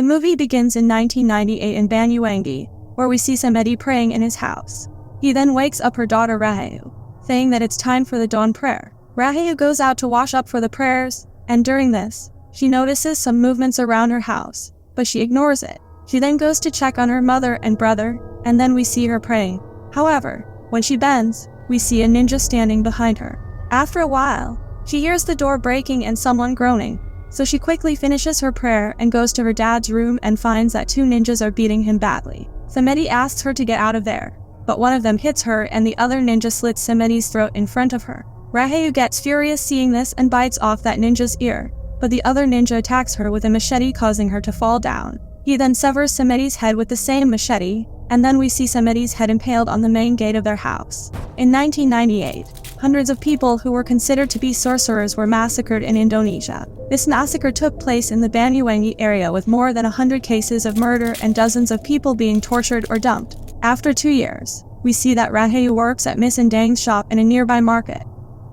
The movie begins in 1998 in Banyuwangi, where we see somebody praying in his house. He then wakes up her daughter Rahayu, saying that it's time for the dawn prayer. Rahayu goes out to wash up for the prayers, and during this, she notices some movements around her house, but she ignores it. She then goes to check on her mother and brother, and then we see her praying. However, when she bends, we see a ninja standing behind her. After a while, she hears the door breaking and someone groaning, so she quickly finishes her prayer and goes to her dad's room and finds that 2 ninjas are beating him badly. Somebody asks her to get out of there, but one of them hits her and the other ninja slits somebody's throat in front of her. Rahayu gets furious seeing this and bites off that ninja's ear, but the other ninja attacks her with a machete, causing her to fall down. He then severs somebody's head with the same machete, and then we see somebody's head impaled on the main gate of their house. In 1998, hundreds of people who were considered to be sorcerers were massacred in Indonesia. This massacre took place in the Banyuwangi area with more than 100 cases of murder and dozens of people being tortured or dumped. After 2 years, we see that Rahayu works at Miss Endang's shop in a nearby market.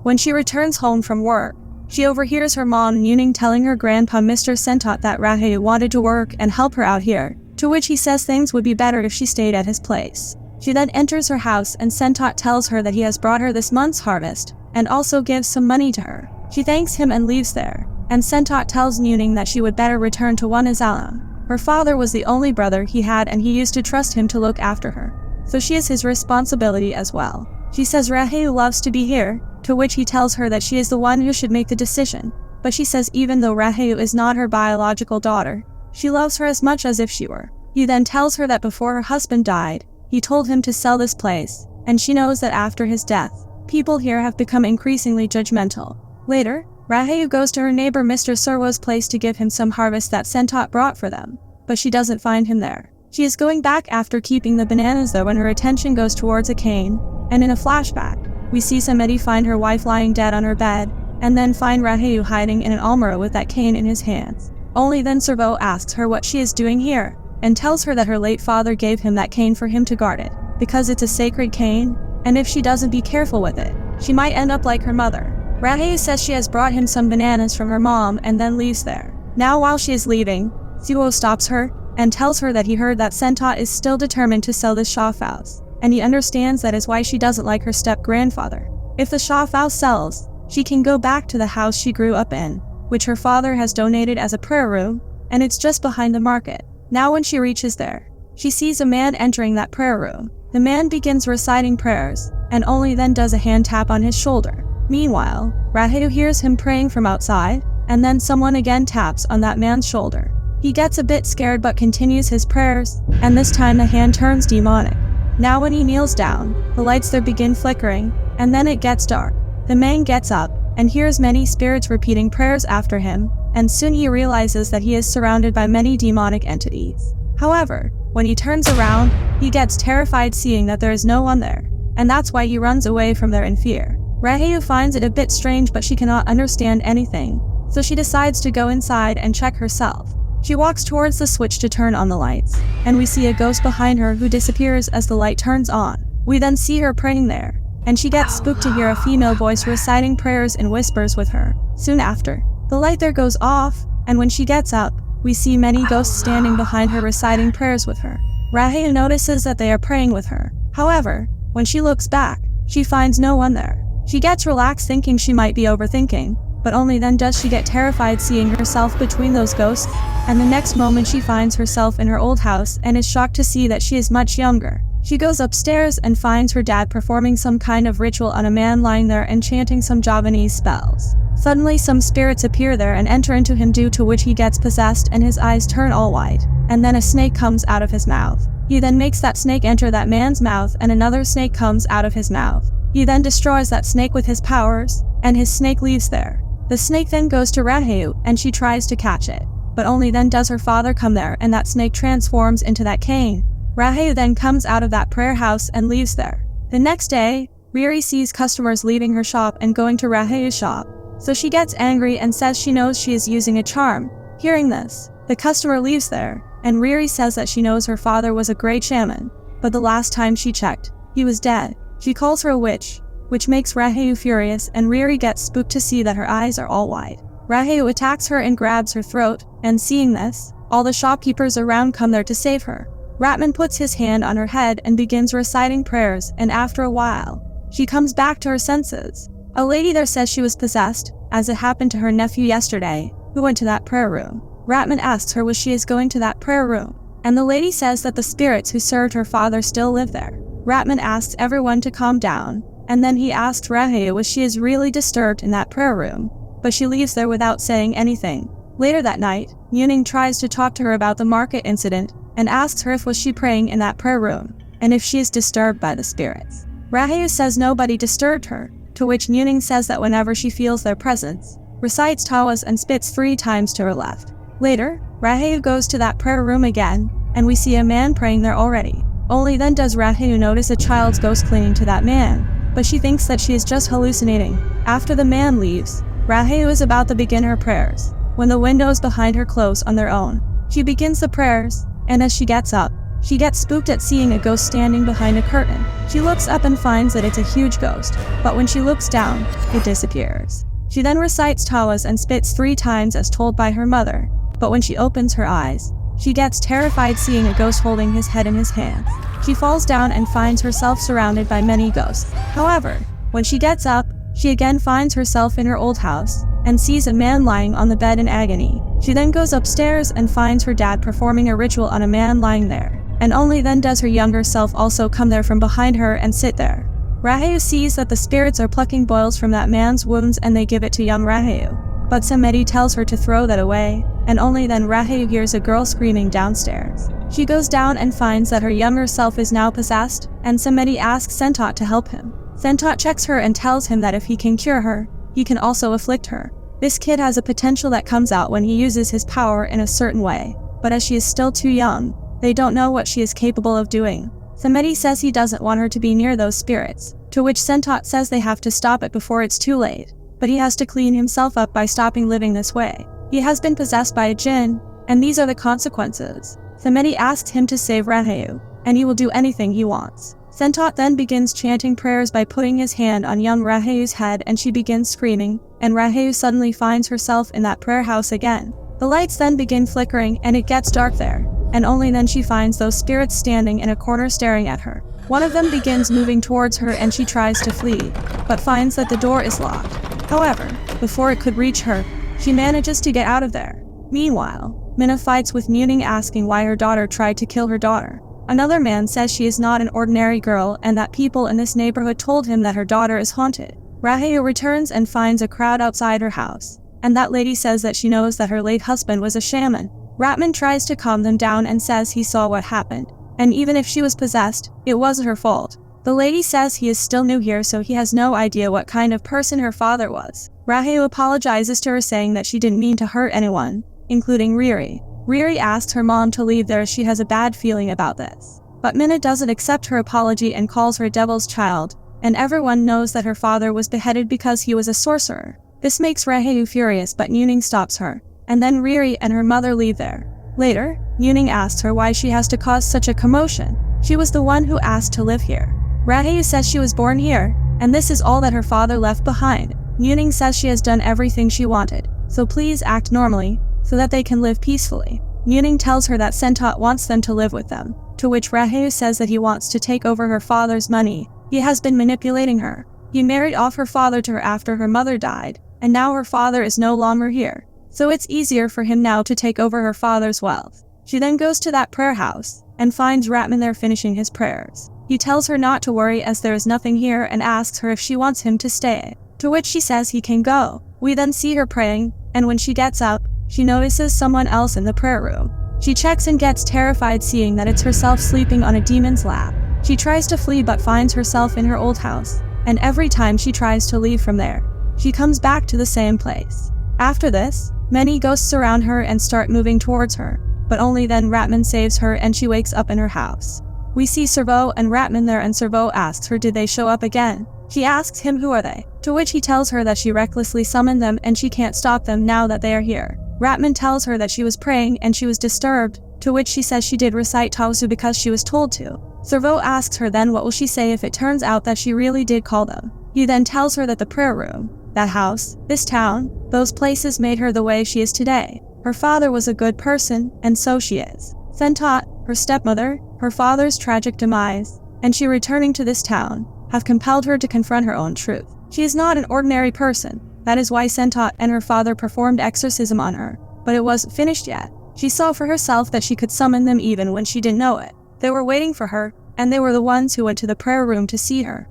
When she returns home from work, she overhears her mom Yuning telling her grandpa Mr. Sentot that Rahayu wanted to work and help her out here, to which he says things would be better if she stayed at his place. She then enters her house and Sentot tells her that he has brought her this month's harvest, and also gives some money to her. She thanks him and leaves there, and Sentot tells Yuning that she would better return to Wanazala. Her father was the only brother he had and he used to trust him to look after her, so she is his responsibility as well. She says Rahayu loves to be here, to which he tells her that she is the one who should make the decision, but she says even though Rahayu is not her biological daughter, she loves her as much as if she were. He then tells her that before her husband died, he told him to sell this place, and she knows that after his death, people here have become increasingly judgmental. Later, Rahayu goes to her neighbor Mr. Surwo's place to give him some harvest that Sentot brought for them, but she doesn't find him there. She is going back after keeping the bananas though when her attention goes towards a cane, and in a flashback, we see somebody find her wife lying dead on her bed, and then find Rahayu hiding in an almirah with that cane in his hands. Only then Surwo asks her what she is doing here, and tells her that her late father gave him that cane for him to guard it, because it's a sacred cane, and if she doesn't be careful with it, she might end up like her mother. Rahayu says she has brought him some bananas from her mom and then leaves there. Now while she is leaving, Surwo stops her, and tells her that he heard that Sentot is still determined to sell this shophouse, and he understands that is why she doesn't like her step-grandfather. If the shophouse sells, she can go back to the house she grew up in, which her father has donated as a prayer room, and it's just behind the market. Now when she reaches there, she sees a man entering that prayer room. The man begins reciting prayers, and only then does a hand tap on his shoulder. Meanwhile, Rahayu hears him praying from outside, and then someone again taps on that man's shoulder. He gets a bit scared but continues his prayers, and this time the hand turns demonic. Now when he kneels down, the lights there begin flickering, and then it gets dark. The man gets up, and hears many spirits repeating prayers after him, and soon he realizes that he is surrounded by many demonic entities. However, when he turns around, he gets terrified seeing that there is no one there, and that's why he runs away from there in fear. Rahayu finds it a bit strange but she cannot understand anything, so she decides to go inside and check herself. She walks towards the switch to turn on the lights, and we see a ghost behind her who disappears as the light turns on. We then see her praying there, and she gets spooked to hear a female voice reciting prayers in whispers with her. Soon after, the light there goes off, and when she gets up, we see many ghosts standing behind her reciting prayers with her. Rahayu notices that they are praying with her. However, when she looks back, she finds no one there. She gets relaxed thinking she might be overthinking, but only then does she get terrified seeing herself between those ghosts, and the next moment she finds herself in her old house and is shocked to see that she is much younger. She goes upstairs and finds her dad performing some kind of ritual on a man lying there and chanting some Javanese spells. Suddenly some spirits appear there and enter into him, due to which he gets possessed and his eyes turn all white, and then a snake comes out of his mouth. He then makes that snake enter that man's mouth and another snake comes out of his mouth. He then destroys that snake with his powers, and his snake leaves there. The snake then goes to Rahayu and she tries to catch it, but only then does her father come there and that snake transforms into that cane. Rahayu then comes out of that prayer house and leaves there. The next day, Riri sees customers leaving her shop and going to Rahayu's shop, so she gets angry and says she knows she is using a charm. Hearing this, the customer leaves there, and Riri says that she knows her father was a great shaman, but the last time she checked, he was dead. She calls her a witch, which makes Rahayu furious, and Riri gets spooked to see that her eyes are all wide. Rahayu attacks her and grabs her throat, and seeing this, All the shopkeepers around come there to save her. Ratman puts his hand on her head and begins reciting prayers, and after a while, she comes back to her senses. A lady there says she was possessed, as it happened to her nephew yesterday, who went to that prayer room. Ratman asks her what she is going to that prayer room, and the lady says that the spirits who served her father still live there. Ratman asks everyone to calm down, and then he asks Rahayu if she is really disturbed in that prayer room, but she leaves there without saying anything. Later that night, Yuning tries to talk to her about the market incident and asks her if was she praying in that prayer room, and if she is disturbed by the spirits. Rahayu says nobody disturbed her, to which Yuning says that whenever she feels their presence, recites tawas and spits 3 times to her left. Later, Rahayu goes to that prayer room again, and we see a man praying there already. Only then does Rahayu notice a child's ghost clinging to that man, but she thinks that she is just hallucinating. After the man leaves, Rahayu is about to begin her prayers, when the windows behind her close on their own. She begins the prayers, and as she gets up, she gets spooked at seeing a ghost standing behind a curtain. She looks up and finds that it's a huge ghost, but when she looks down, it disappears. She then recites tawas and spits 3 times as told by her mother, but when she opens her eyes, she gets terrified seeing a ghost holding his head in his hands. She falls down and finds herself surrounded by many ghosts. However, when she gets up, she again finds herself in her old house, and sees a man lying on the bed in agony. She then goes upstairs and finds her dad performing a ritual on a man lying there, and only then does her younger self also come there from behind her and sit there. Rahayu sees that the spirits are plucking boils from that man's wounds and they give it to young Rahayu, but Samedi tells her to throw that away, and only then Rahayu hears a girl screaming downstairs. She goes down and finds that her younger self is now possessed, and Samedi asks Sentot to help him. Sentot checks her and tells him that if he can cure her, he can also afflict her. This kid has a potential that comes out when he uses his power in a certain way, but as she is still too young, they don't know what she is capable of doing. Samedi says he doesn't want her to be near those spirits, to which Sentot says they have to stop it before it's too late, but he has to clean himself up by stopping living this way. He has been possessed by a jinn, and these are the consequences. Samedi asks him to save Rahayu, and he will do anything he wants. Sentot then begins chanting prayers by putting his hand on young Rahayu's head, and she begins screaming, and Rahayu suddenly finds herself in that prayer house again. The lights then begin flickering and it gets dark there, and only then she finds those spirits standing in a corner staring at her. One of them begins moving towards her and she tries to flee, but finds that the door is locked. However, before it could reach her, she manages to get out of there. Meanwhile, Minna fights with Muning asking why her daughter tried to kill her daughter. Another man says she is not an ordinary girl and that people in this neighborhood told him that her daughter is haunted. Rahayu returns and finds a crowd outside her house, and that lady says that she knows that her late husband was a shaman. Ratman tries to calm them down and says he saw what happened, and even if she was possessed, it wasn't her fault. The lady says he is still new here, so he has no idea what kind of person her father was. Rahayu apologizes to her saying that she didn't mean to hurt anyone, including Riri. Riri asks her mom to leave there as she has a bad feeling about this. But Minna doesn't accept her apology and calls her devil's child, and everyone knows that her father was beheaded because he was a sorcerer. This makes Rahayu furious, but Muning stops her, and then Riri and her mother leave there. Later, Muning asks her why she has to cause such a commotion. She was the one who asked to live here. Rahayu says she was born here, and this is all that her father left behind. Muning says she has done everything she wanted, so please act normally, so that they can live peacefully. Muning tells her that Sentot wants them to live with them, to which Rahayu says that he wants to take over her father's money. He has been manipulating her. He married off her father to her after her mother died, and now her father is no longer here, so it's easier for him now to take over her father's wealth. She then goes to that prayer house, and finds Ratman there finishing his prayers. He tells her not to worry as there is nothing here and asks her if she wants him to stay, to which she says he can go. We then see her praying, and when she gets up, she notices someone else in the prayer room. She checks and gets terrified seeing that it's herself sleeping on a demon's lap. She tries to flee but finds herself in her old house, and every time she tries to leave from there, she comes back to the same place. After this, many ghosts surround her and start moving towards her, but only then Ratman saves her and she wakes up in her house. We see Servo and Ratman there, and Servo asks her did they show up again. She asks him who are they, to which he tells her that she recklessly summoned them and she can't stop them now that they are here. Ratman tells her that she was praying and she was disturbed, to which she says she did recite Taosu because she was told to. Servo asks her then what will she say if it turns out that she really did call them. He then tells her that the prayer room, that house, this town, those places made her the way she is today. Her father was a good person, and so she is. Sentot, her stepmother, her father's tragic demise, and she returning to this town, have compelled her to confront her own truth. She is not an ordinary person. That is why Sentot and her father performed exorcism on her, but it wasn't finished yet. She saw for herself that she could summon them even when she didn't know it. They were waiting for her, and they were the ones who went to the prayer room to see her.